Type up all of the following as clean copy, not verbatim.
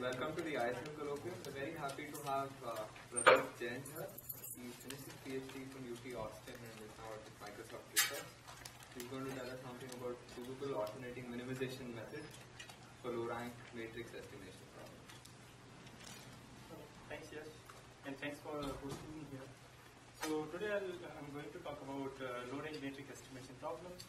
Welcome to the ISL Colloquium. We're very happy to have Prateek Jain here. He finished his PhD from UT Austin and is now at Microsoft Research. He's going to tell us something about provable alternating minimization method for low-rank matrix estimation problems. Thanks, Yash, and thanks for hosting me here. So today I'm going to talk about low-rank matrix estimation problems.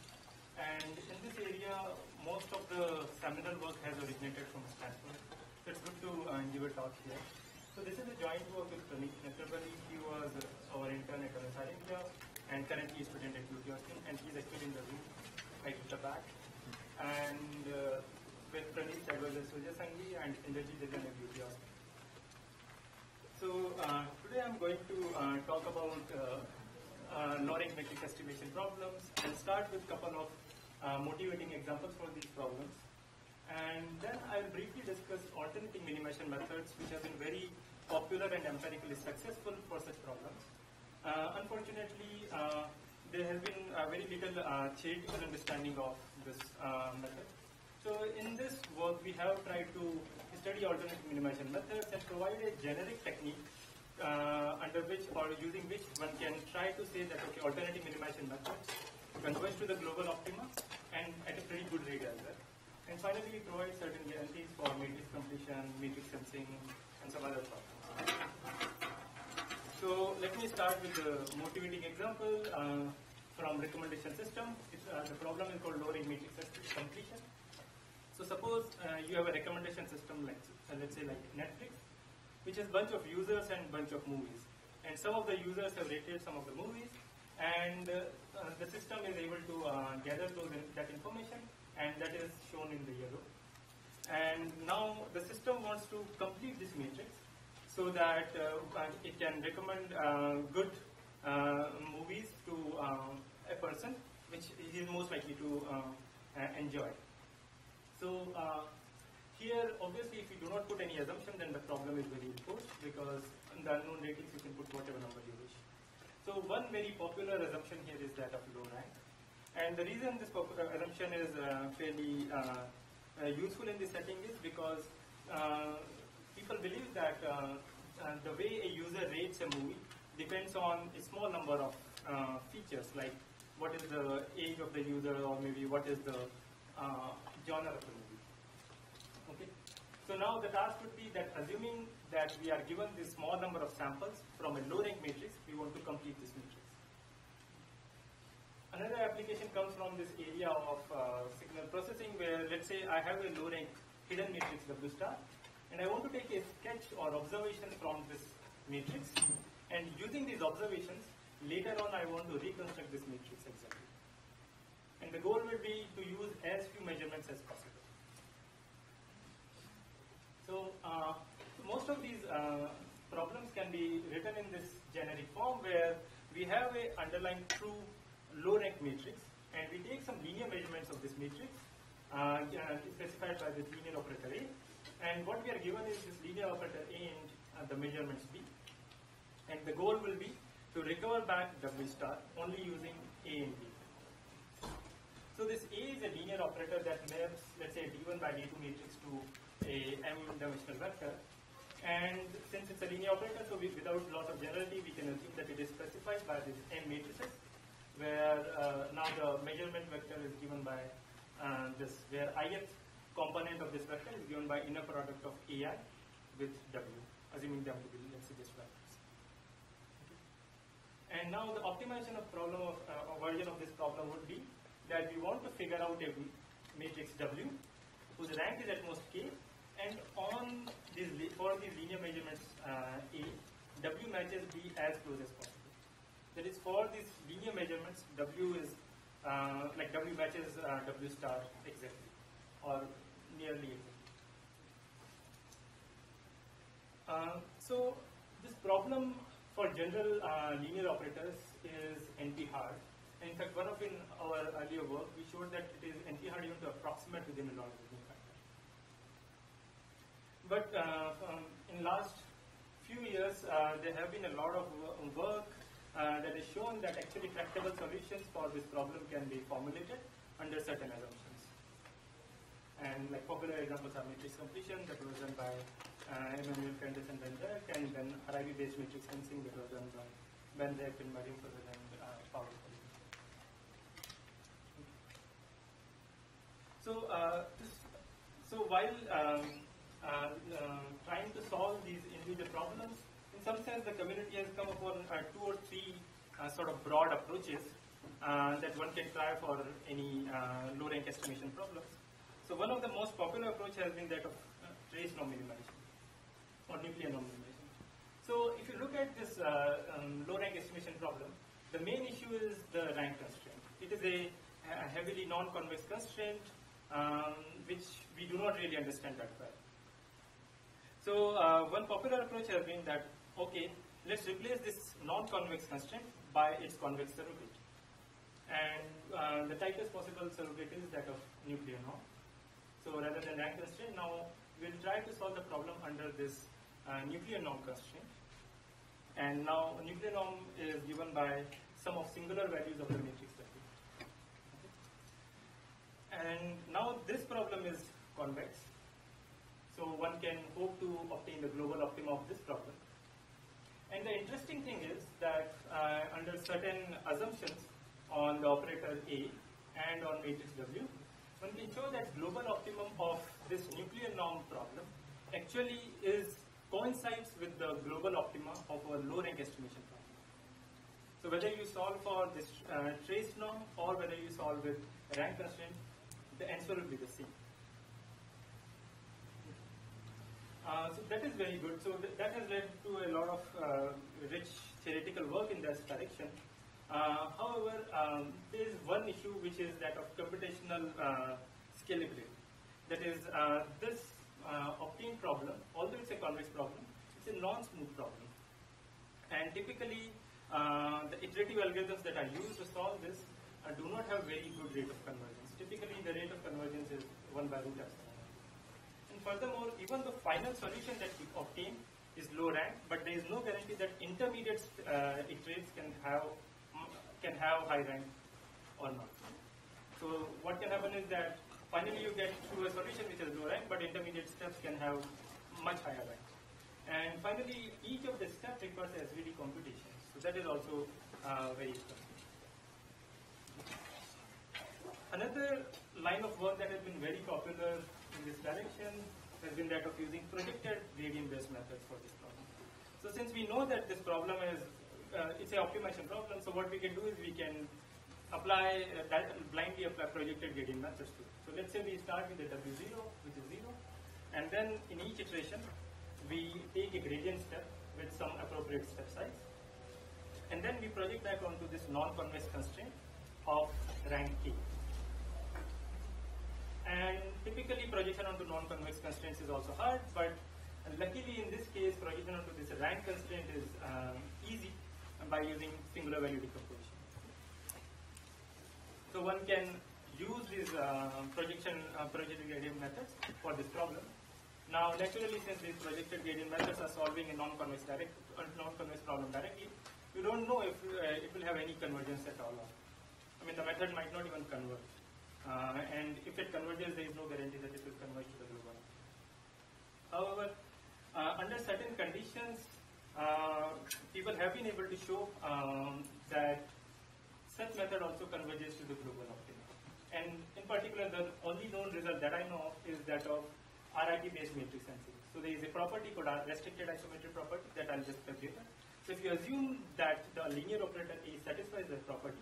And in this area, most of the seminal work has originated from Stanford. So it's good to give a talk here. So this is a joint work with Prateek. He was our intern at ISL India and currently a student at UT Austin, and he's actually in the room right at the back. And with Prateek, that was Sujay Sanghi and Indrajit Jain at UT Austin. So today I'm going to talk about low-rank matrix estimation problems and start with a couple of motivating examples for these problems. And then I'll briefly discuss alternating minimization methods which have been very popular and empirically successful for such problems. Unfortunately, there has been very little theoretical understanding of this method. So in this work, we have tried to study alternating minimization methods and provide a generic technique under which or using which one can try to say that okay, alternating minimization methods converge to the global optima and at a pretty good rate as well. And finally, we provide certain guarantees for matrix completion, matrix sensing, and some other problems. So let me start with the motivating example from recommendation system. The problem is called low-rank matrix completion. So suppose you have a recommendation system like, let's say like Netflix, which has a bunch of users and bunch of movies. And some of the users have rated some of the movies, and the system is able to gather that information, and that is shown in the yellow. And now the system wants to complete this matrix so that it can recommend good movies to a person which he is most likely to enjoy. So here, obviously, if you do not put any assumption, then the problem is very important because in the unknown ratings you can put whatever number you wish. So one very popular assumption here is that of low rank. And the reason this popular assumption is fairly useful in this setting is because people believe that the way a user rates a movie depends on a small number of features, like what is the age of the user, or maybe what is the genre of the movie. Okay. So now the task would be that assuming that we are given this small number of samples from a low-rank matrix, we want to complete this matrix. Another application comes from this area of signal processing where, let's say, I have a low-rank hidden matrix W star, and I want to take a sketch or observation from this matrix, and using these observations, later on I want to reconstruct this matrix exactly. And the goal will be to use as few measurements as possible. So most of these problems can be written in this generic form where we have a underlying true low-rank matrix, and we take some linear measurements of this matrix specified by this linear operator A, and what we are given is this linear operator A and the measurements B, and the goal will be to recover back W star only using A and B. So this A is a linear operator that maps, let's say, D1 by D2 matrix to a m-dimensional vector, and since it's a linear operator, so without loss of generality, we can assume that it is specified by this m matrices, where now the measurement vector is given by this, where ith component of this vector is given by inner product of AI with W, assuming them to be, let's say, just vectors. Okay. And now the optimization of problem of version of this problem would be that we want to figure out a matrix W whose rank is at most K, and on these for these linear measurements A, W matches B as close as possible. That is, for these linear measurements, W is like W matches W star exactly, or nearly exactly. So this problem for general linear operators is NP-hard. And in fact, one of in our earlier work, we showed that it is NP-hard even to approximate within a logarithmic factor. But in last few years, there have been a lot of work that has shown that actually tractable solutions for this problem can be formulated under certain assumptions. And like popular examples are matrix completion that was done by Emmanuel Candice and Ben Zek, and then RIB-based matrix fencing that was done by Ben Zek and Marie Furlan and Paul. So while trying to solve these individual problems, in some sense the community has come upon 2 or 3 sort of broad approaches that one can try for any low rank estimation problems. So one of the most popular approach has been that of trace norm minimization or nuclear norm minimization. So if you look at this low rank estimation problem, the main issue is the rank constraint. It is a heavily non-convex constraint which we do not really understand that well. So one popular approach has been that, okay, let's replace this non-convex constraint by its convex surrogate. And the tightest possible surrogate is that of nuclear norm. So rather than rank constraint, now we'll try to solve the problem under this nuclear norm constraint. And now nuclear norm is given by sum of singular values of the matrix value. Okay. And now this problem is convex. So one can hope to obtain the global optima of this problem. And the interesting thing is that under certain assumptions on the operator A and on matrix W, one can show that global optimum of this nuclear norm problem actually coincides with the global optima of a low rank estimation problem. So whether you solve for this trace norm or whether you solve with rank constraint, the answer will be the same. So that is very good. So that has led to a lot of rich theoretical work in this direction. However, there is one issue which is that of computational scalability. That is, this obtained problem, although it's a convex problem, it's a non-smooth problem. And typically, the iterative algorithms that are used to solve this do not have very good rate of convergence. Typically, the rate of convergence is 1 by root epsilon. And furthermore, even the final solution that we obtain is low rank, but there is no guarantee that intermediate iterates can have high rank or not. So what can happen is that finally you get to a solution which is low rank, but intermediate steps can have much higher rank. And finally, each of the steps requires SVD computation. So that is also very interesting. Another line of work that has been very popular in this direction has been that of using projected gradient-based methods for this problem. So since we know that this problem is it's an optimization problem, so what we can do is we can blindly apply projected gradient methods to it. So let's say we start with a W0, which is 0, and then in each iteration, we take a gradient step with some appropriate step size, and then we project back onto this non-convex constraint of rank K. And typically projection onto non-convex constraints is also hard, but luckily in this case, projection onto this rank constraint is easy by using singular value decomposition. So one can use these projected gradient methods for this problem. Now naturally, since these projected gradient methods are solving a non-convex problem directly, you don't know if it will have any convergence at all. I mean, the method might not even converge. And if it converges, there is no guarantee that it will converge to the global. However, under certain conditions, people have been able to show that such method also converges to the global optimum. And in particular, the only known result that I know of is that of RIP-based matrix fencing. So there is a property called restricted isometry property that I'll just tell later. So if you assume that the linear operator A satisfies that property,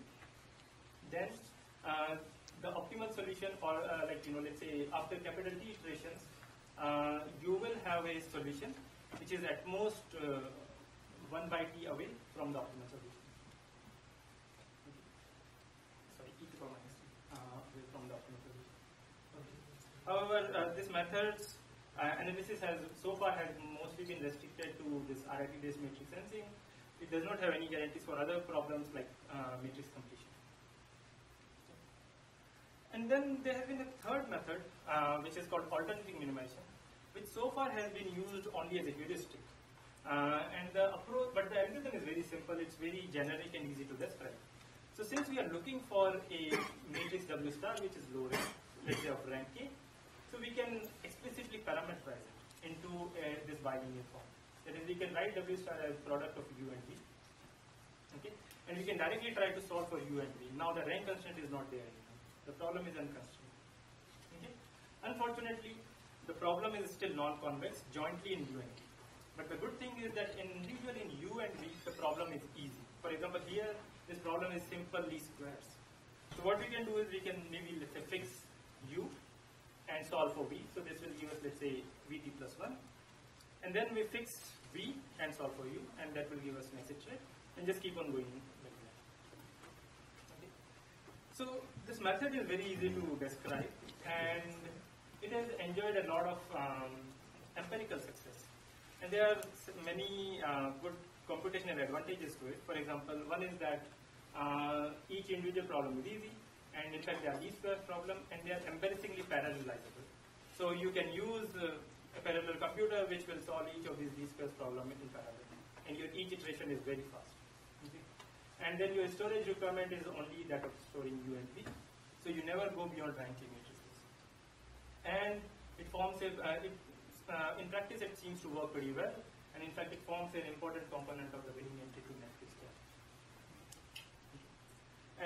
then the optimal solution, or let's say after capital T iterations, you will have a solution which is at most 1 by T away from the optimal solution. Okay. Sorry, E to the minus T away from the optimal solution. Okay. However, this method's analysis has so far mostly been restricted to this RIP-based matrix sensing. It does not have any guarantees for other problems like matrix completion. And then there has been a third method, which is called alternating minimization, which so far has been used only as a heuristic. And the approach, but the algorithm is very simple. It's very generic and easy to describe. So since we are looking for a matrix W star which is low rank, let's say of rank K, So we can explicitly parameterize it into this bilinear form. That is, we can write W star as product of U and V. Okay? And we can directly try to solve for U and V. Now the rank constraint is not there anymore. The problem is unconstrained. Okay? Unfortunately, the problem is still non-convex jointly in U and V. But the good thing is that individually in U and V, the problem is easy. For example, here, this problem is simple least squares. So what we can do is we can maybe, let's say, fix U and solve for V. So this will give us, let's say, Vt plus 1. And then we fix V and solve for U, and that will give us message rate, and just keep on going like that. Okay. So this method is very easy to describe, and it has enjoyed a lot of empirical success. And there are many good computational advantages to it. For example, one is that each individual problem is easy, and in fact they are least squares problem, and they are embarrassingly parallelizable. So you can use a parallel computer which will solve each of these least squares problem in parallel, and your each iteration is very fast. Okay. And then your storage requirement is only that of storing U and V, so you never go beyond ranking matrices. And it forms a in practice, it seems to work pretty well, and in fact, it forms an important component of the winning entity matrix there.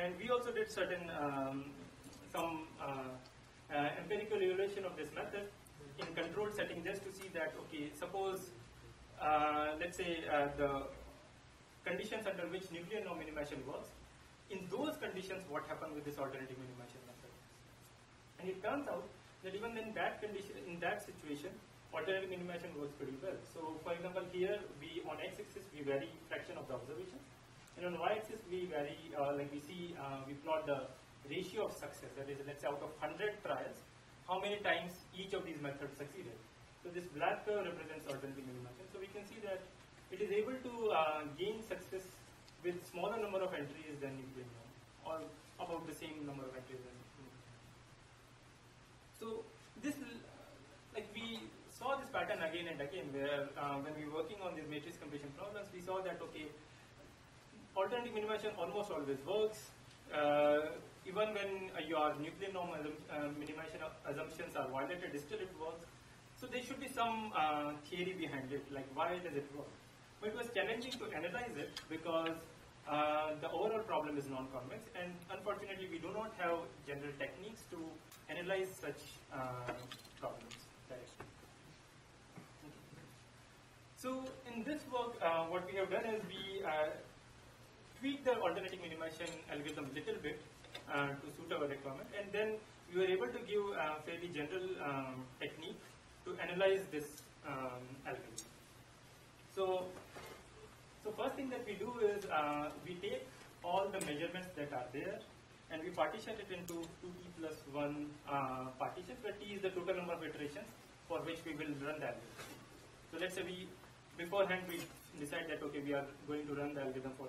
And we also did certain some empirical evaluation of this method in controlled setting, just to see that, okay, suppose let's say the conditions under which nuclear norm minimization works. In those conditions, what happened with this alternative minimization method? And it turns out that even in that condition, in that situation, alternative minimization works pretty well. So, for example, here we on x-axis we vary fraction of the observations, and on y-axis we vary like we see we plot the ratio of success. That is, let's say out of 100 trials, how many times each of these methods succeeded. So this black curve represents alternative minimization. So we can see that it is able to gain success with smaller number of entries than nuclear norm, or about the same number of entries than nuclear norm. So this, like we saw this pattern again and again, where when we were working on these matrix completion problems, we saw that, okay, alternative minimization almost always works. Even when your nuclear norm minimization assumptions are violated, still it works. So there should be some theory behind it, like why does it work? But it was challenging to analyze it because the overall problem is non-convex, and unfortunately we do not have general techniques to analyze such problems directly. So in this work, what we have done is we tweaked the alternative minimization algorithm a little bit to suit our requirement, and then we were able to give a fairly general technique to analyze this algorithm. So first thing that we do is we take all the measurements that are there, and we partition it into 2t plus 1 partitions, where t is the total number of iterations for which we will run the algorithm. So let's say beforehand we decide that, okay, we are going to run the algorithm for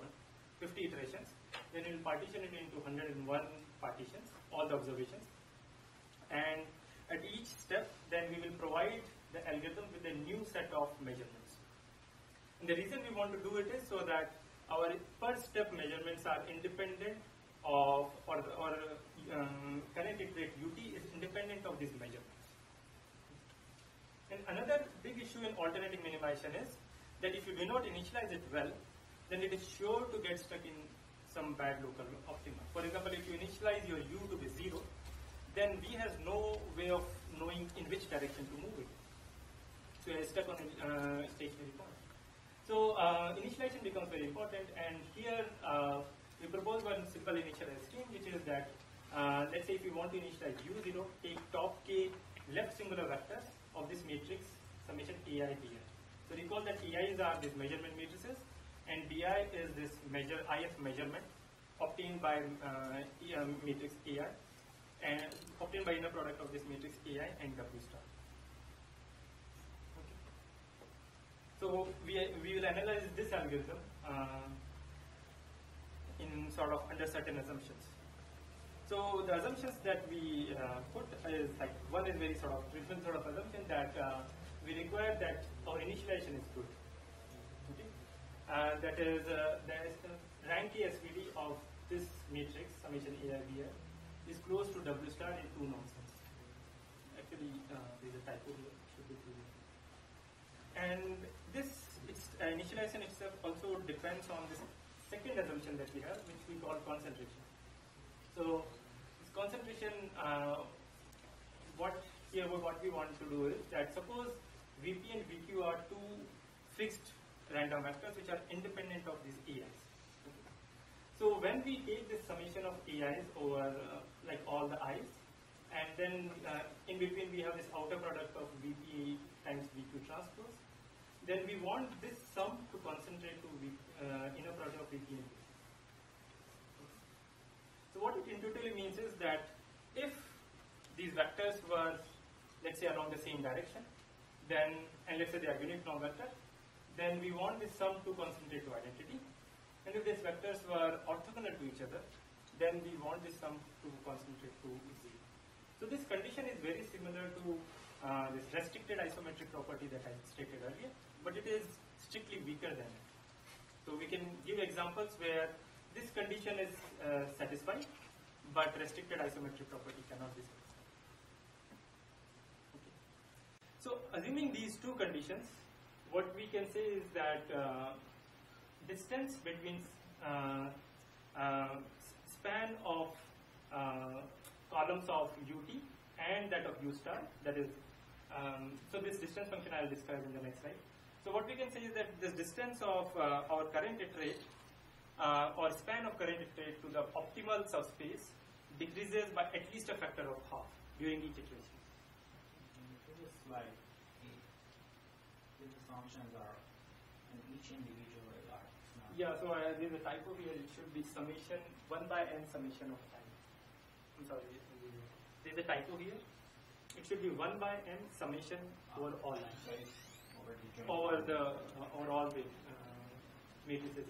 50 iterations. Then we will partition it into 101 partitions, all the observations. And at each step, then we will provide the algorithm with a new set of measurements. And the reason we want to do it is so that our per step measurements are independent of, or current iterate UT is independent of these measurements. And another big issue in alternative minimization is that if you do not initialize it well, then it is sure to get stuck in some bad local optima. For example, if you initialize your U to be 0, then V has no way of knowing in which direction to move it. So you are stuck on a stationary point. So initialization becomes very important, and here we propose one simple initialization scheme, which is that let's say if you want to initialize U0, take top k left singular vectors of this matrix summation Ti Bi. So recall that Ti's are these measurement matrices, and Bi is this IF measurement obtained by matrix Ai, and obtained by inner product of this matrix Ai and W star. Okay. So we will analyze this algorithm in sort of under certain assumptions. So the assumptions that we put is like, one is very sort of trivial sort of assumption that we require that our initialization is good. Okay? That is rank SVD of this matrix summation Ai Bi is close to W star in 2 nonsense. actually there's a typo here. Should be clear. And this initialization itself also depends on this second assumption that we have, which we call concentration. So this concentration, what we want to do is that suppose VP and VQ are two fixed random vectors which are independent of these AIs. Okay. So when we take this summation of AIs over like all the I's, and then in between we have this outer product of VP times VQ transpose, then we want this sum to concentrate to inner product of VP and VQ. So what it intuitively means is that if these vectors were, let's say, along the same direction, then, and let's say they are unit norm vector, then we want this sum to concentrate to identity. And if these vectors were orthogonal to each other, then we want this sum to concentrate to 0. So this condition is very similar to this restricted isometric property that I stated earlier, but it is strictly weaker than it. So we can give examples where this condition is satisfied, but restricted isometric property cannot be satisfied. Okay. So assuming these two conditions, what we can say is that distance between span of columns of ut and that of u star, that is, so this distance function I will describe in the next slide. So what we can say is that this distance of our current iterate or span of current iterate to the optimal subspace decreases by at least a factor of half during each iteration. This slide, these assumptions are in each individual are. Yeah, so there's a typo here. It should be summation 1 by n summation of time. I'm sorry, there's a typo here. It should be 1 by n summation over all lines. Over all the matrices.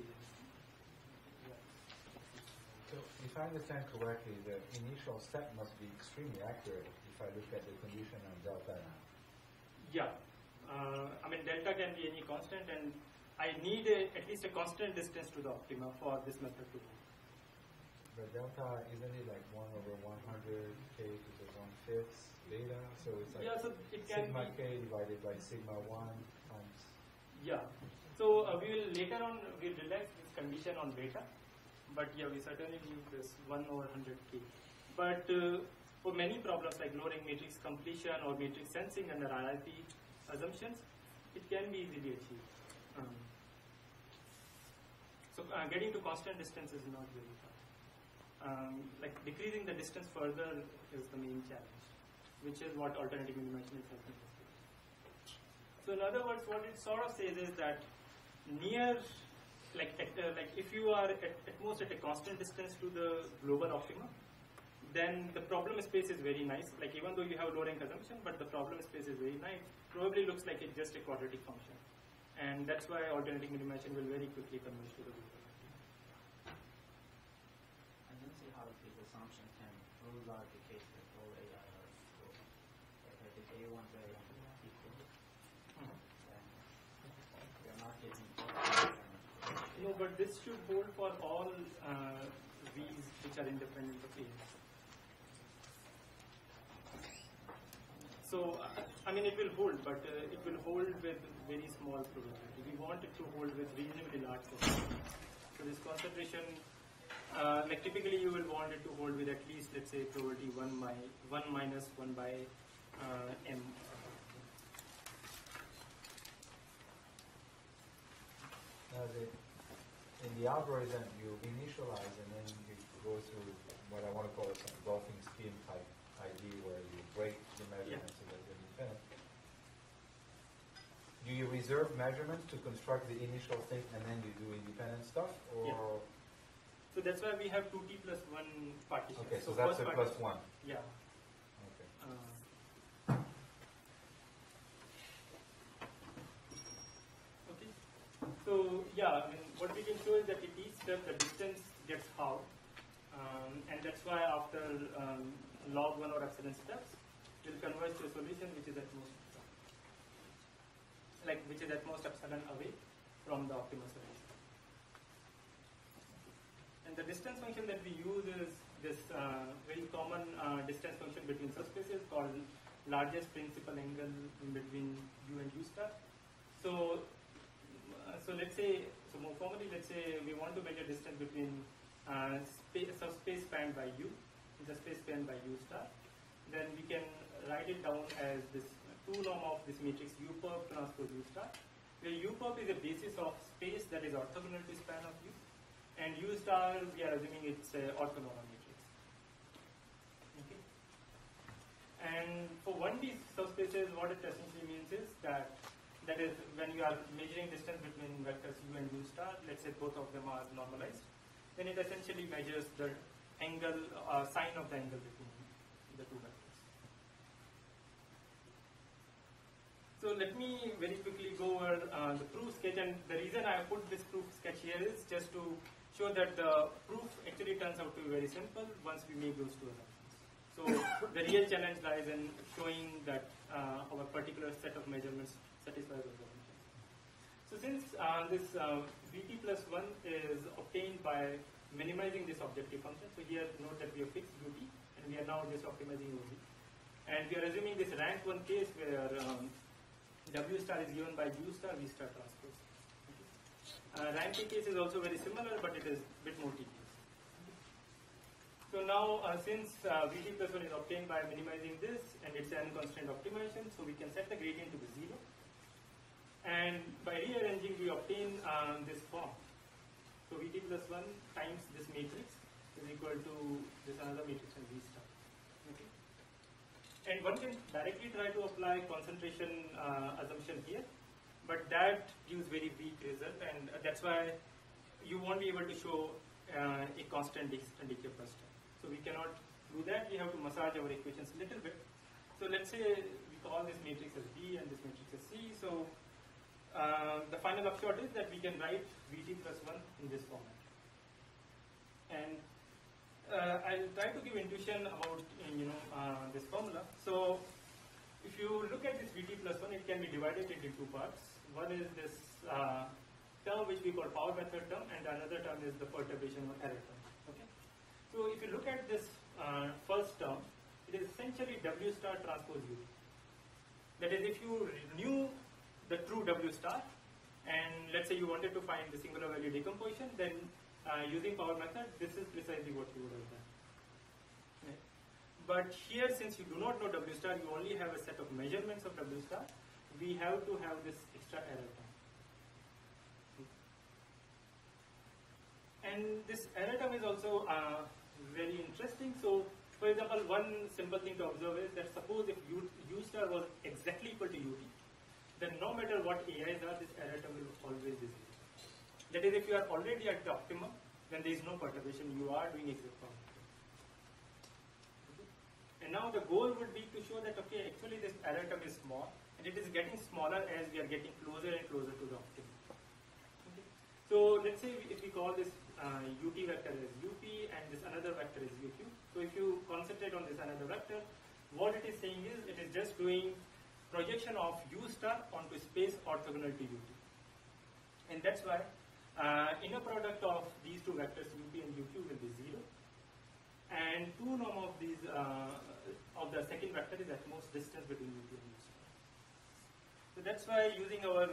So if I understand correctly, the initial set must be extremely accurate if I look at the condition on delta now. Yeah. I mean, delta can be any constant, and I need at least a constant distance to the optima for this method to work. But delta, isn't it like 1 over 100 k to the 1/5 beta? So it's like yeah, so it can sigma be, k divided by sigma 1 times. Yeah. So we will later on we'll relax this condition on beta, but yeah, we certainly need this 1 over 100k. But for many problems like lowering matrix completion or matrix sensing under IIP assumptions, it can be easily achieved. So getting to constant distance is not very hard. Like decreasing the distance further is the main challenge, which is what alternative minimization is helping us with. So in other words, what it sort of says is that near, like if you are at most at a constant distance to the global optima, then the problem space is very nice. Like even though you have low rank assumption, but the problem space is very nice. Probably looks like it's just a quadratic function, and that's why alternative minimization will very quickly converge to the global optima. I don't see how this assumption can rule out the case that all AI are equal. Like if A1 to A1 are equal, then they're not getting equal. No, but this should hold for all V's which are independent of A. So, I mean, it will hold, but it will hold with very small probability. We want it to hold with reasonably large probability. So this concentration, like typically you will want it to hold with at least, let's say, probability 1 minus 1 by m. Now in the algorithm, you initialize and then you go through what I want to call a golfing scheme type ID, where you break the measurements so that they're independent. Do you reserve measurements to construct the initial thing and then you do independent stuff, or? Yeah. So that's why we have 2t plus 1 partition. Okay, so that's a plus 1. Yeah. Okay. Okay. So yeah, I mean, what we can show is that at each step the distance gets halved, and that's why after log 1 or epsilon steps, we'll converge to a solution which is at most epsilon away from the optimal solution. And the distance function that we use is this very common distance function between subspaces called largest principal angle in between U and U star. So let's say, so more formally, let's say we want to measure distance between subspace spanned by U, the space spanned by U star. Then we can write it down as this 2 norm of this matrix U perp transpose U star, where U perp is a basis of space that is orthogonal to span of U, and U star we are assuming it's orthonormal matrix. Okay. And for 1D subspaces, what it essentially means is that is when you are measuring distance between vectors U and U star, let's say both of them are normalized, then it essentially measures the angle, sine of the angle between the two vectors. So let me very quickly go over the proof sketch, and the reason I put this proof sketch here is just to show that the proof actually turns out to be very simple once we make those two assumptions. So the real challenge lies in showing that our particular set of measurements satisfy those assumptions. So since this Vt plus 1 is obtained by minimizing this objective function, so here note that we have fixed Ut and we are now just optimizing OV. And we are assuming this rank 1 case where W star is given by U star V star transpose. Okay. Rank K case is also very similar, but it is a bit more tedious. So now since Vt plus 1 is obtained by minimizing this and it's an unconstrained optimization, so we can set the gradient to be 0. And by rearranging we obtain this form. So Vt plus 1 times this matrix is equal to this another matrix and V star. Okay. And one can directly try to apply concentration assumption here, but that gives very weak result, and that's why you won't be able to show a constant decay per step. So we cannot do that. We have to massage our equations a little bit. So let's say we call this matrix as B and this matrix as C. So the final upshot is that we can write Vt plus 1 in this format. And I'll try to give intuition about this formula. So if you look at this Vt plus 1, it can be divided into two parts. One is this term which we call power method term, and another term is the perturbation or error term. Okay. So if you look at this first term, it is essentially W star transpose U. That is, if you knew the true W star, and let's say you wanted to find the singular value decomposition, then using power method, this is precisely what you would have done. Right? But here, since you do not know W star, you only have a set of measurements of W star, we have to have this extra error term. And this error term is also very interesting. So, for example, one simple thing to observe is that suppose if U star was exactly equal to Ut, then no matter what AIs are, this error term will always be 0. That is, if you are already at the optimum, then there is no perturbation, you are doing exact optimum. Okay. And now the goal would be to show that, okay, actually this error term is small, and it is getting smaller as we are getting closer and closer to the optimum. Okay. So let's say if we call this Ut vector as Up, and this another vector is Uq. So if you concentrate on this another vector, what it is saying is, it is just doing projection of U star onto space orthogonal to Ut. And that's why inner product of these two vectors Up and Uq will be 0. And 2 norm of these of the second vector is at most distance between Up and U star. So that's why, using our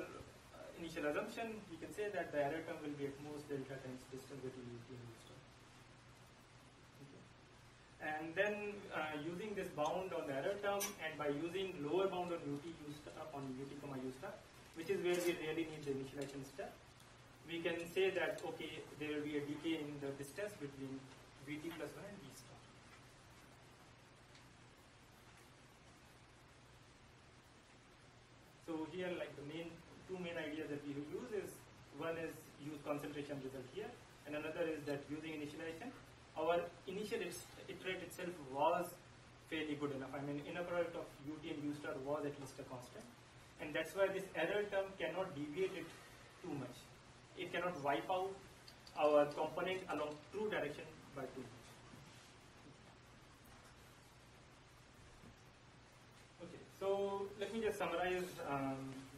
initial assumption, we can say that the error term will be at most delta times distance between Up and U star. Okay. And then using this bound on the error term, and by using lower bound on Ut, comma U star, which is where we really need the initialization step, we can say that, okay, there will be a decay in the distance between Vt plus 1 and V star. So here, like the two main ideas that we use is, one is use concentration result here, and another is that using initialization, our initial iterate itself was fairly good enough. I mean, inner product of Ut and U star was at least a constant, and that's why this error term cannot deviate it too much. It cannot wipe out our component along true direction by too much. Okay, so let me just summarize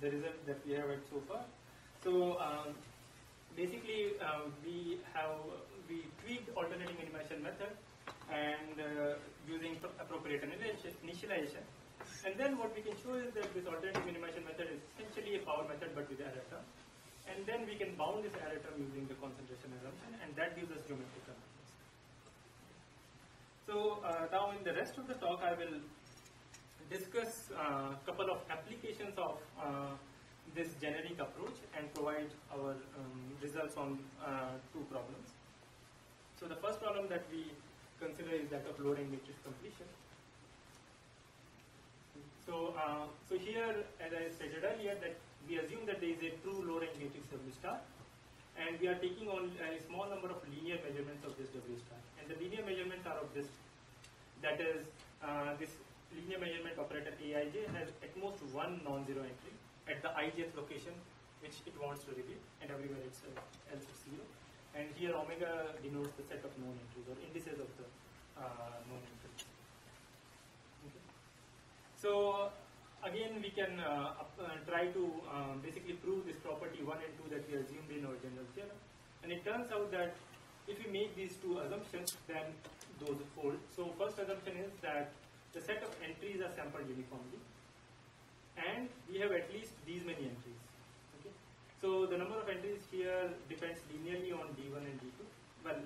the result that we have had so far. So basically, we tweaked alternating minimization method, and using appropriate initialization, And then what we can show is that this alternative minimization method is essentially a power method but with error term. And then we can bound this error term using the concentration assumption, and that gives us geometric convergence. So now in the rest of the talk, I will discuss a couple of applications of this generic approach and provide our results on two problems. So the first problem that we consider is that of low-rank matrix completion. So here, as I stated earlier, that we assume that there is a true low-rank matrix W star, and we are taking on a small number of linear measurements of this W star. And the linear measurements are of this, that is, this linear measurement operator Aij has at most one non-zero entry at the ijth location which it wants to reveal, and everywhere else it's zero. And here omega denotes the set of known entries or indices of the known entries. Okay. So again, we can try to basically prove this property 1 and 2 that we assumed in our general theorem. And it turns out that if we make these two assumptions, then those hold. So first assumption is that the set of entries are sampled uniformly, and we have at least these many entries. Okay. So the number of entries here depends linearly on D1 and D2, well,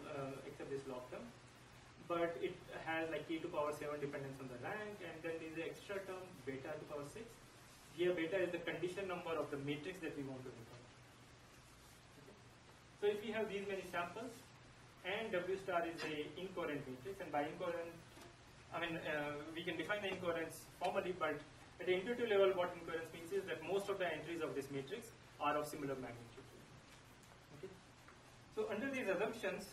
except this log term. But it has like k to power 7 dependence on the rank, and then there is the extra term beta to power 6. Here beta is the condition number of the matrix that we want to recover. Okay. So if we have these many samples, and W star is a incoherent matrix, and by incoherent, I mean we can define the incoherence formally, but at the intuitive level what incoherence means is that most of the entries of this matrix are of similar magnitude. Okay. So under these assumptions,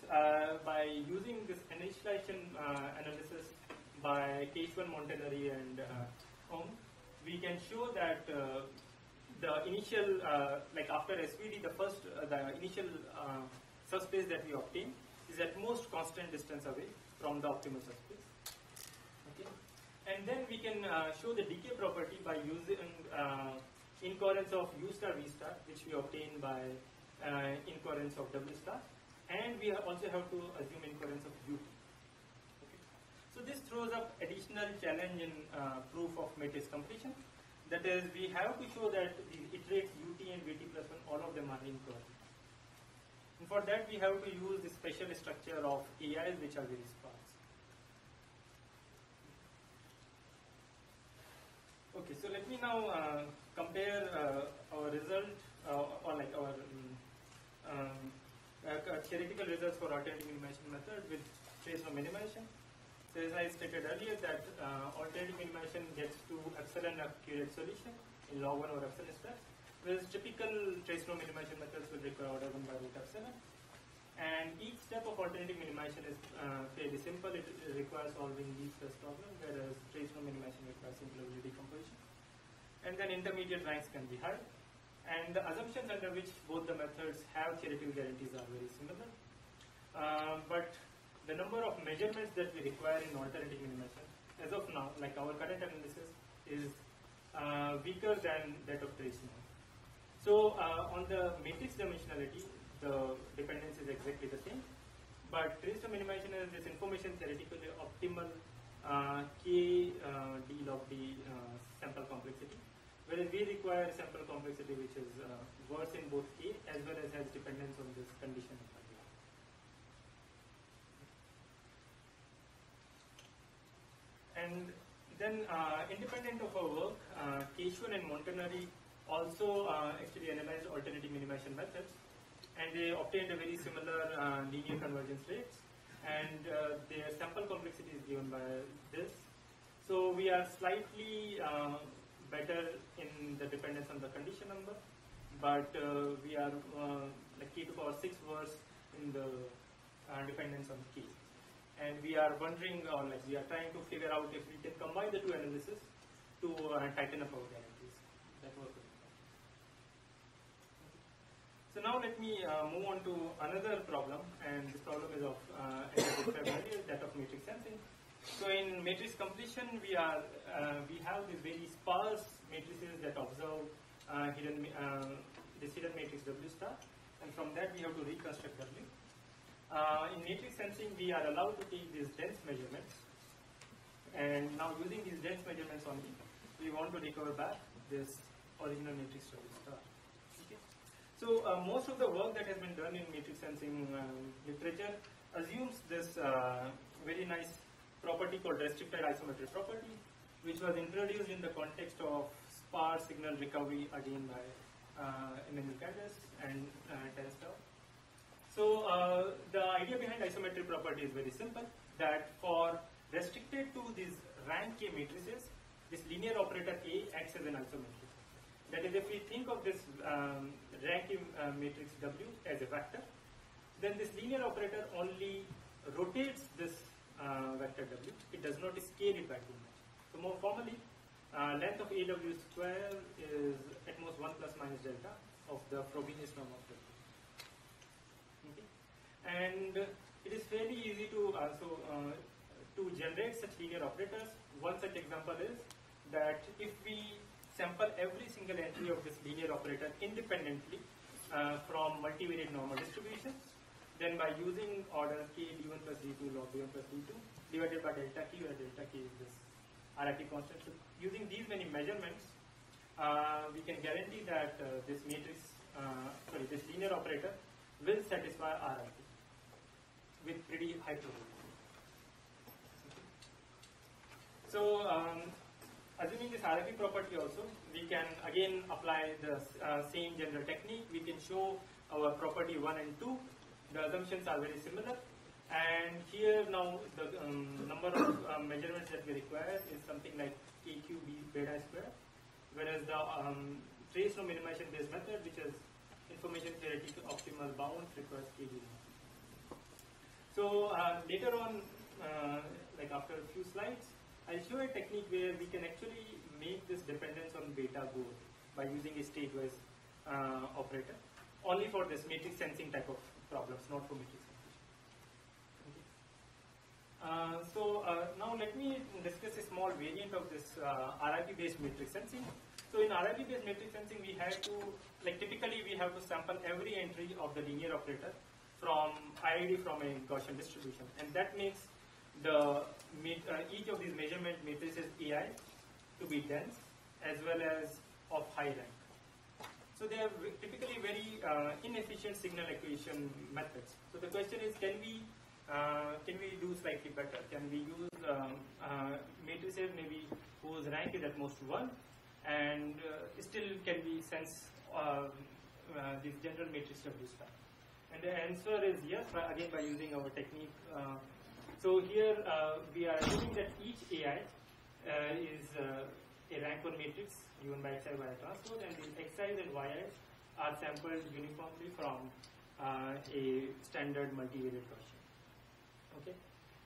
by using this initialization analysis by Keishwan, Montanari, and Ong, we can show that the initial, like after SVD, the initial subspace that we obtain is at most constant distance away from the optimal subspace. Okay. And then we can show the decay property by using incoherence of U star V star, which we obtain by incoherence of W star, and we also have to assume incoherence of UT. Okay. So this throws up additional challenge in proof of matrix completion. That is, we have to show that the iterates UT and VT plus 1, all of them are incoherent. And for that, we have to use the special structure of AIs, which are very sparse. Okay, so let me now compare our result, or like our theoretical results for alternative minimization method with trace no minimization. So as I stated earlier, that alternative minimization gets to epsilon accurate solution in log 1 or epsilon steps, whereas typical trace no minimization methods will require order 1 by root epsilon. And each step of alternative minimization is fairly simple. It requires solving least first problem, whereas trace no minimization requires simple decomposition. And then intermediate ranks can be high. And the assumptions under which both the methods have theoretical guarantees are very similar. But the number of measurements that we require in alternative minimization, as of now, like our current analysis, is weaker than that of trace no. So on the matrix dimensionality, the dependence is exactly the same. But trace no minimization is this information theoretically optimal k d log d sample complexity, whereas we require sample complexity which is worse in both k as well as has dependence on this condition. And then independent of our work, Keishwan and Montanari also actually analyzed alternative minimization methods, and they obtained a very similar linear convergence rates, and their sample complexity is given by this. So we are slightly better in the dependence on the condition number, but we are like k to power 6 worse in the dependence on k. And we are wondering, or like we are trying to figure out if we can combine the two analyses to tighten up our guarantees. That was it. So now let me move on to another problem, and this problem is of that of matrix sensing. So in matrix completion, we have these very sparse matrices that observe this hidden matrix W star, and from that we have to reconstruct W. In matrix sensing, we are allowed to take these dense measurements, and now using these dense measurements only, we want to recover back this original matrix W star. Okay. So most of the work that has been done in matrix sensing literature assumes this very nice property called restricted isometric property, which was introduced in the context of sparse signal recovery again by Emmanuel Candace and Tenstor. So the idea behind isometric property is very simple, that for restricted to these rank K matrices, this linear operator A acts as an isometric. That is, if we think of this rank K matrix W as a vector, then this linear operator only rotates this vector W. It does not scale it by too much. So more formally, length of AW square is at most 1 plus minus delta of the Frobenius norm of W. Okay. And it is fairly easy to to generate such linear operators. One such example is that if we sample every single entry of this linear operator independently from multivariate normal distributions, then by using order k d1 plus d2 log d1 plus d2 divided by delta k, where delta k is this RIP constant. So using these many measurements, we can guarantee that this matrix, this linear operator will satisfy RIP with pretty high probability. So assuming this RIP property also, we can again apply the same general technique. We can show our property 1 and 2. The assumptions are very similar, and here now the number of measurements that we require is something like KQ B beta square, whereas the trace no minimization based method, which is information theoretic optimal bounds, requires KD. So later on, like after a few slides, I'll show a technique where we can actually make this dependence on beta go by using a stage-wise operator, only for this matrix sensing type of problems, not for matrix sensing. Okay. Now let me discuss a small variant of this RIP-based matrix sensing. So in RIP-based matrix sensing, we have to, like typically we have to sample every entry of the linear operator from IID from a Gaussian distribution, and that makes the each of these measurement matrices AI to be dense as well as of high rank. So they are typically very inefficient signal acquisition methods. So the question is, can we do slightly better? Can we use matrices maybe whose rank is at most 1, and still can we sense this general matrix W star? And the answer is yes, again by using our technique. So here we are assuming that each AI is a rank 1 matrix given by xi by a transpose, and the xi's and yi's are sampled uniformly from a standard multivariate Gaussian. Okay,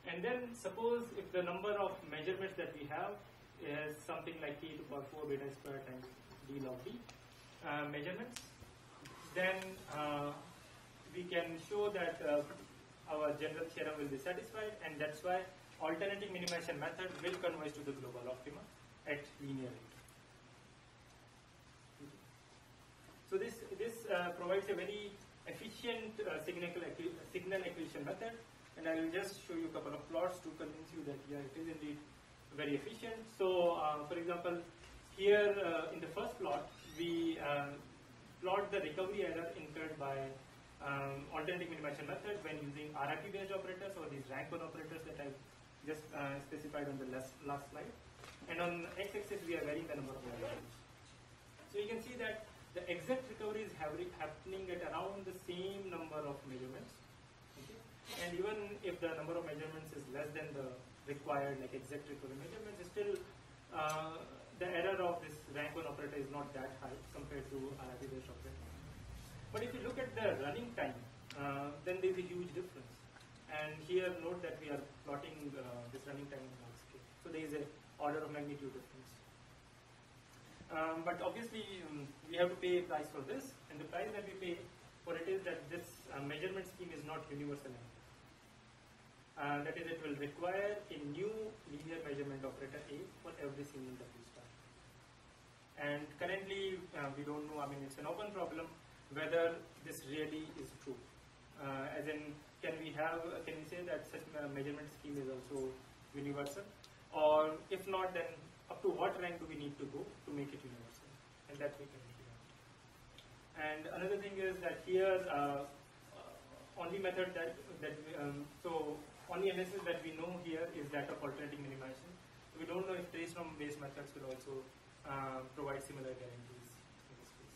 and then suppose if the number of measurements that we have is something like k to the power 4 beta square times d log d measurements, then we can show that our general theorem will be satisfied, and that's why alternating minimization method will converge to the global optima at linear rate. So this provides a very efficient signal acquisition method, and I will just show you a couple of plots to convince you that yeah, it is indeed very efficient. So for example, here in the first plot, we plot the recovery error incurred by alternating minimization method when using RIP based operators or these rank 1 operators that I just specified on the last slide. And on x-axis we are varying the number of measurements. So you can see that the exact recovery is happening at around the same number of measurements. Okay? And even if the number of measurements is less than the required like exact recovery measurements, still the error of this rank 1 operator is not that high compared to RIP based operator. But if you look at the running time, then there is a huge difference. And here note that we are plotting this running time in log scale. So there is an order of magnitude difference. But obviously we have to pay a price for this, and the price that we pay for it is that this measurement scheme is not universal. That is, it will require a new linear measurement operator A for every single W star. And currently we don't know, I mean it's an open problem, whether this really is true. As in, can we say that such measurement scheme is also universal? Or if not, then up to what rank do we need to go to make it universal, and that we can figure out. And another thing is that here only method so only analysis that we know here is that of alternating minimization. We don't know if trace norm based methods will also provide similar guarantees in this case.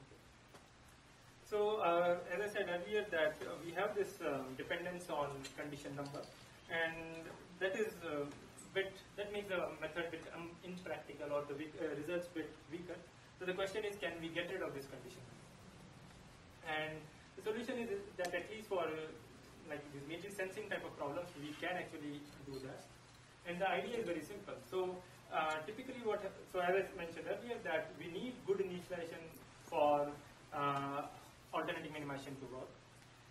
Okay. So as I said earlier, that we have this dependence on condition number, and that is that makes the method bit impractical, or the results bit weaker. So the question is, can we get rid of this condition? And the solution is that at least for like these matrix sensing type of problems, we can actually do that. And the idea is very simple. So typically so as I mentioned earlier, that we need good initialization for alternating minimization to work.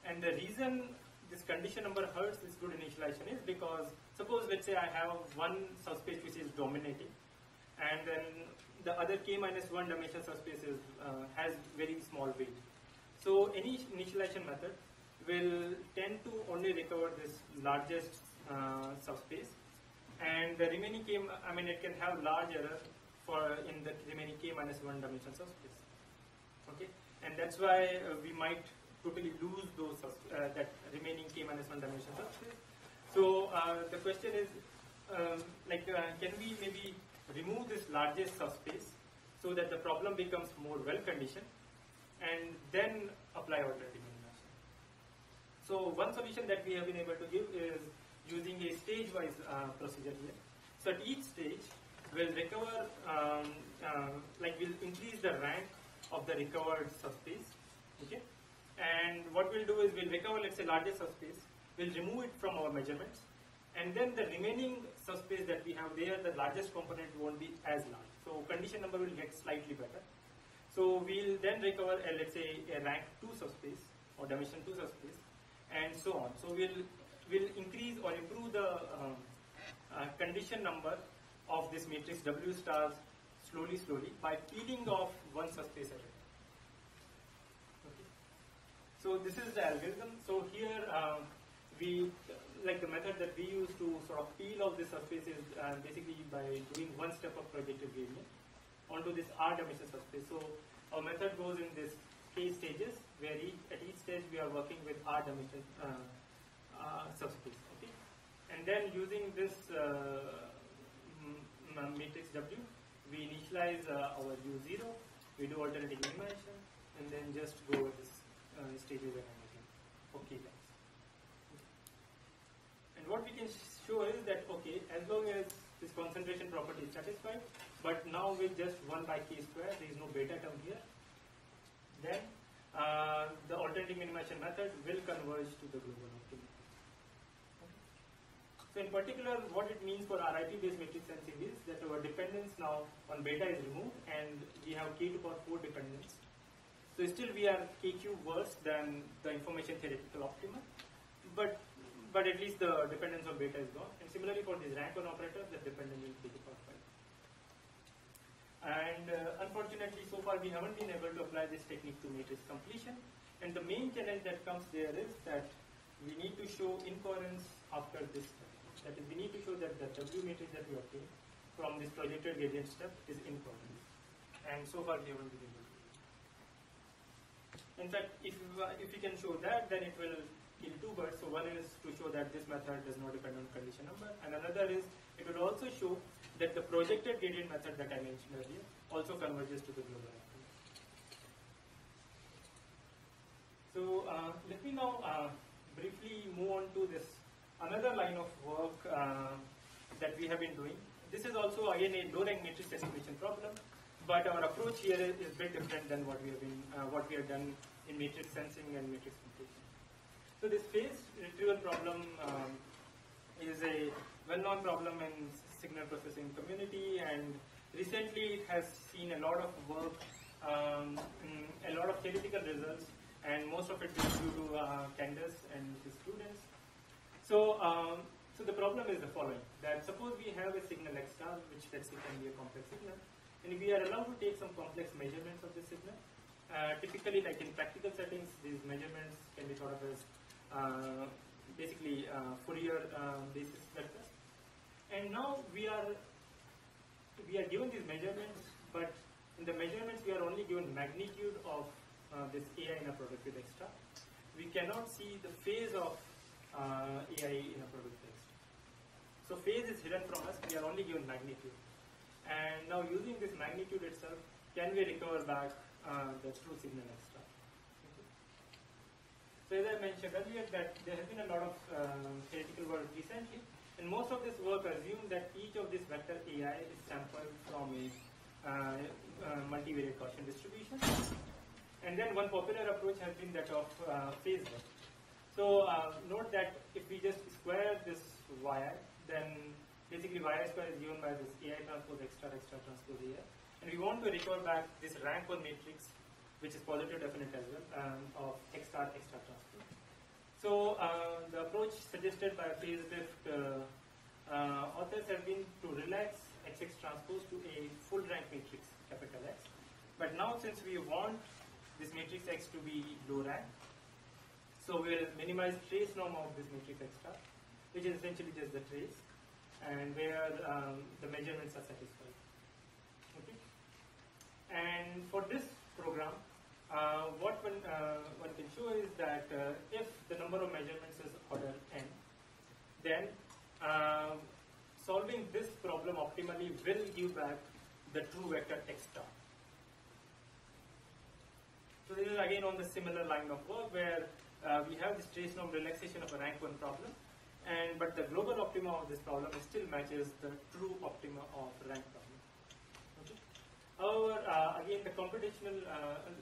And the reason this condition number hurts this good initialization is because, suppose let's say I have one subspace which is dominating, and then the other k-1 dimension subspace has very small weight. So any initialization method will tend to only recover this largest subspace, and the remaining it can have large error in the remaining k-1 dimension subspace. Okay, and that's why we might totally lose those that remaining k-1 dimension subspace. So the question is, can we maybe remove this largest subspace so that the problem becomes more well conditioned, and then apply alternating minimization? So one solution that we have been able to give is using a stage-wise procedure here. So at each stage, we'll recover, we'll increase the rank of the recovered subspace. Okay, and what we'll do is we'll recover, let's say, largest subspace. We'll remove it from our measurements, and then the remaining subspace that we have there, the largest component won't be as large. So condition number will get slightly better. So we'll then recover, let's say, a rank 2 subspace or dimension 2 subspace, and so on. So we'll increase or improve the condition number of this matrix W stars slowly by peeling off one subspace at a time. Okay. So this is the algorithm. So here the method that we use to sort of peel off this surface is basically by doing one step of projective gradient onto this R dimension subspace. So our method goes in this k stages, where at each stage we are working with R dimension subspace. Okay, and then using this matrix W, we initialize our U0, we do alternating minimization, and then just go over this stages and everything. Okay, guys. And what we can show is that, okay, as long as this concentration property is satisfied, but now with just 1 by k square, there is no beta term here, then the alternating minimization method will converge to the global optimum. Okay. So in particular, what it means for RIP-based matrix sensing is that our dependence now on beta is removed, and we have k to the power 4 dependence. So still we are kq worse than the information theoretical optimum, but at least the dependence on beta is gone. And similarly for this rank 1 operator, the dependence is k to the power 5. And unfortunately, so far we haven't been able to apply this technique to matrix completion. And the main challenge that comes there is that we need to show incoherence after this step. That is, we need to show that the W matrix that we obtain from this projected gradient step is incoherent. And so far we haven't been able to do it. In fact, if we can show that, then it will kill two birds. So one is to show that this method does not depend on condition number, and another is it will also show that the projected gradient method that I mentioned earlier also converges to the global optimum. So let me now briefly move on to this another line of work that we have been doing. This is also again a low-rank matrix estimation problem, but our approach here is a bit different than what we have done in matrix sensing and matrix completion. So this phase retrieval problem is a well-known problem in signal processing community, and recently it has seen a lot of work, a lot of theoretical results, and most of it is due to Candace and his students. So, so the problem is the following: that suppose we have a signal x star, which let's say can be a complex signal, and we are allowed to take some complex measurements of this signal. Typically, like in practical settings, these measurements can be thought of as basically Fourier basis vectors. And now we are given these measurements, but in the measurements we are only given magnitude of this AI in a product with extra. We cannot see the phase of AI in a product with extra. So phase is hidden from us, we are only given magnitude. And now using this magnitude itself, can we recover back the true signal extra? Okay. So as I mentioned earlier that there has been a lot of theoretical work recently, and most of this work assumes that each of these vector AI is sampled from a multivariate Gaussian distribution. And then one popular approach has been that of phase work. So note that if we just square this yi, then basically yi square is given by this AI transpose extra transpose AI. And we want to recover back this rank 1 matrix, which is positive definite as well, of x star transpose. So the approach suggested by phase drift authors have been to relax xx transpose to a full rank matrix, capital X. But now since we want this matrix X to be low rank, so we will minimize trace norm of this matrix X star, which is essentially just the trace, and where the measurements are satisfied. Okay. And for this program, what one can show is that if the number of measurements is order n, then solving this problem optimally will give back the true vector x star. So this is again on the similar line of work where we have this trace norm relaxation of a rank 1 problem, but the global optima of this problem still matches the true optima of rank problem. Okay. However, again the computational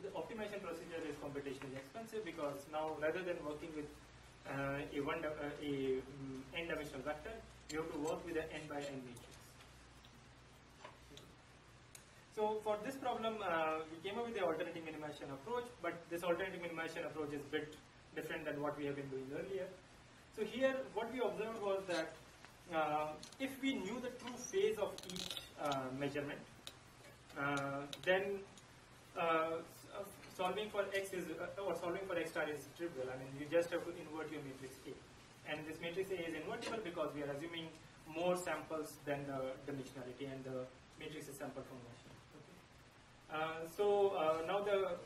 the optimization procedure is computationally expensive, because now rather than working with n-dimensional vector, you have to work with an n by n matrix. So for this problem, we came up with the alternating minimization approach, but this alternating minimization approach is a bit different than what we have been doing earlier. So here, what we observed was that if we knew the true phase of each measurement, then solving for x is or solving for x star is trivial. I mean, you just have to invert your matrix A, and this matrix A is invertible because we are assuming more samples than the dimensionality, and the matrix is sampled from Gaussian. Now the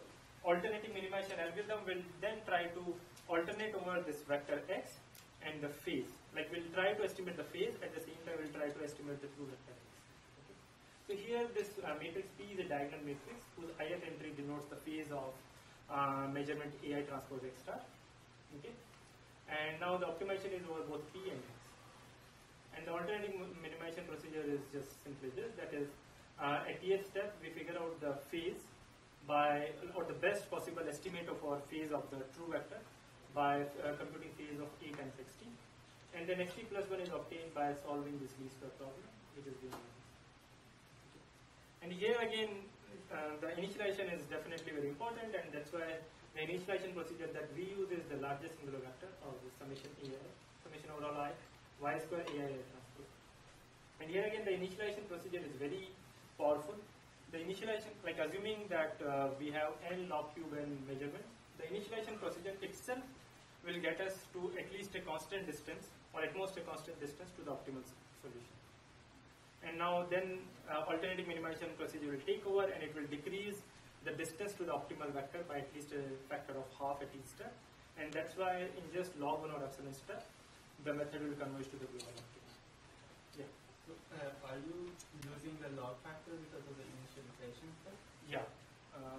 alternating minimization algorithm will then try to alternate over this vector x and the phase. Like we'll try to estimate the phase, at the same time we'll try to estimate the true vector x. Okay. So here this matrix P is a diagonal matrix whose ith entry denotes the phase of measurement AI transpose x star. Okay. And now the optimization is over both P and x. And the alternating minimization procedure is just simply this, that is at each step we figure out the phase by, or the best possible estimate of our phase of the true vector by computing phase of A times xt, and then xt plus 1 is obtained by solving this least square problem, which is given. And here again the initialization is definitely very important, and that's why the initialization procedure that we use is the largest singular vector of the summation AI, summation overall I, y square AI transpose. And here again the initialization procedure is very powerful. The initialization, like assuming that we have n log cube n measurements, the initialization procedure itself will get us to at least a constant distance, or at most a constant distance to the optimal solution. And now then alternating minimization procedure will take over, and it will decrease the distance to the optimal vector by at least a factor of half at each step. And that's why in just log 1 or epsilon step, the method will converge to the global optimum. Yeah. So, are you using the log factor because of the initialization step? Yeah,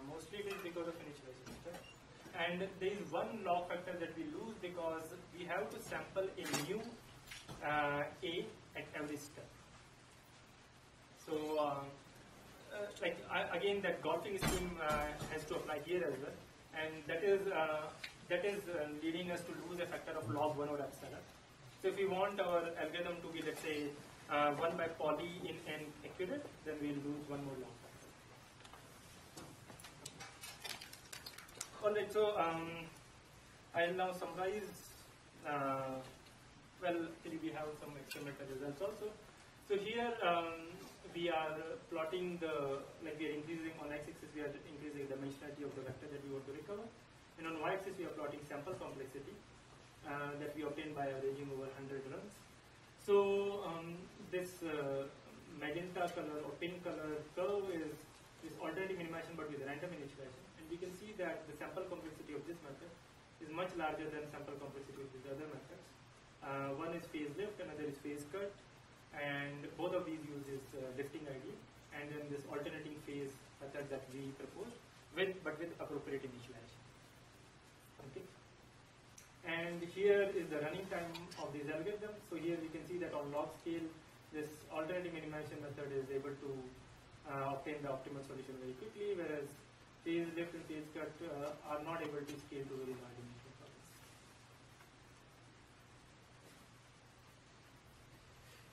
mostly it is because of initialization step. And there is one log factor that we lose because we have to sample a new A at every step. So, again, that golfing scheme has to apply here as well, and that is leading us to lose a factor of log 1 or epsilon. So if we want our algorithm to be, let's say, 1 by poly in n accurate, then we'll lose one more log factor. Alright, so I'll now summarize. Well, actually we have some experimental results also. So here we are plotting we are increasing on x-axis, we are increasing the dimensionality of the vector that we want to recover, and on y-axis we are plotting sample complexity that we obtain by averaging over 100 runs. So this magenta color or pink color curve is alternating minimization but with random initialization, and we can see that the sample complexity of this method is much larger than sample complexity of these other methods. One is phase lift, another is phase cut, and both of these use this lifting ID, and then this alternating phase method that we propose with appropriate initialization. Okay. And here is the running time of these algorithms. So here we can see that on log scale, this alternating minimization method is able to obtain the optimal solution very quickly, whereas phase lift and phase cut are not able to scale to very large dimensional problems.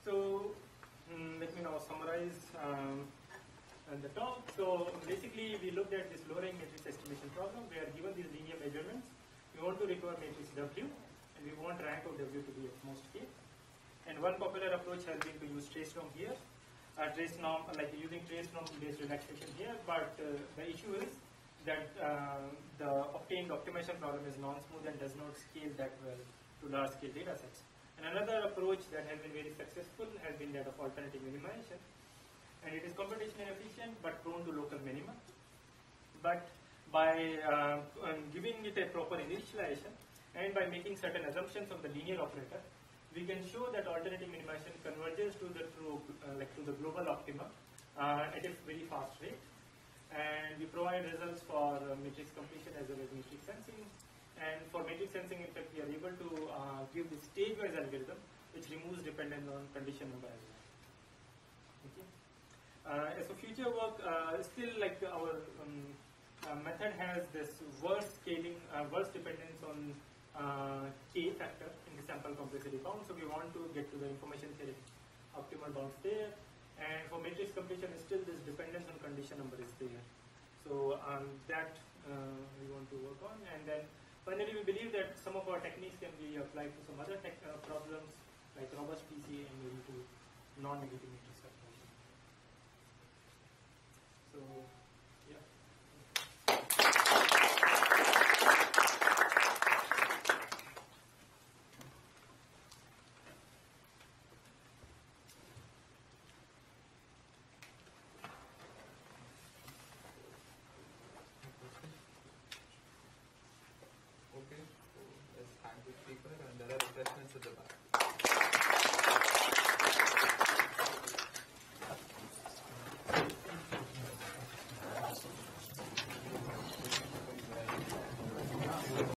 So let me now summarize the talk. So basically, we looked at this lowering matrix estimation problem. We are given these linear measurements. We want to recover matrix W, and we want rank of W to be at most K. And one popular approach has been to use trace norm here, trace norm like using trace norm based relaxation here. But the issue is that the obtained optimization problem is non-smooth and does not scale that well to large-scale data sets. And another approach that has been very successful has been that of alternative minimization, and it is computation efficient but prone to local minima. But by giving it a proper initialization and by making certain assumptions of the linear operator, we can show that alternative minimization converges to the global optima at a very fast rate. And we provide results for matrix completion as well as matrix sensing. And for matrix sensing, in fact, we are able to give the stage-wise algorithm, which removes dependence on condition number as well. Okay. As for future work, still like our method has this worse scaling, worse dependence on K factor in the sample complexity bound. So we want to get to the information theory optimal bounds there. And for matrix completion, still this dependence on condition number is there. So that we want to work on. And then finally, we believe that some of our techniques can be applied to some other problems like robust PCA and maybe to non-negative matrix calculation. So, yeah. Okay, so let's thank the speaker, and there are refreshments at the back.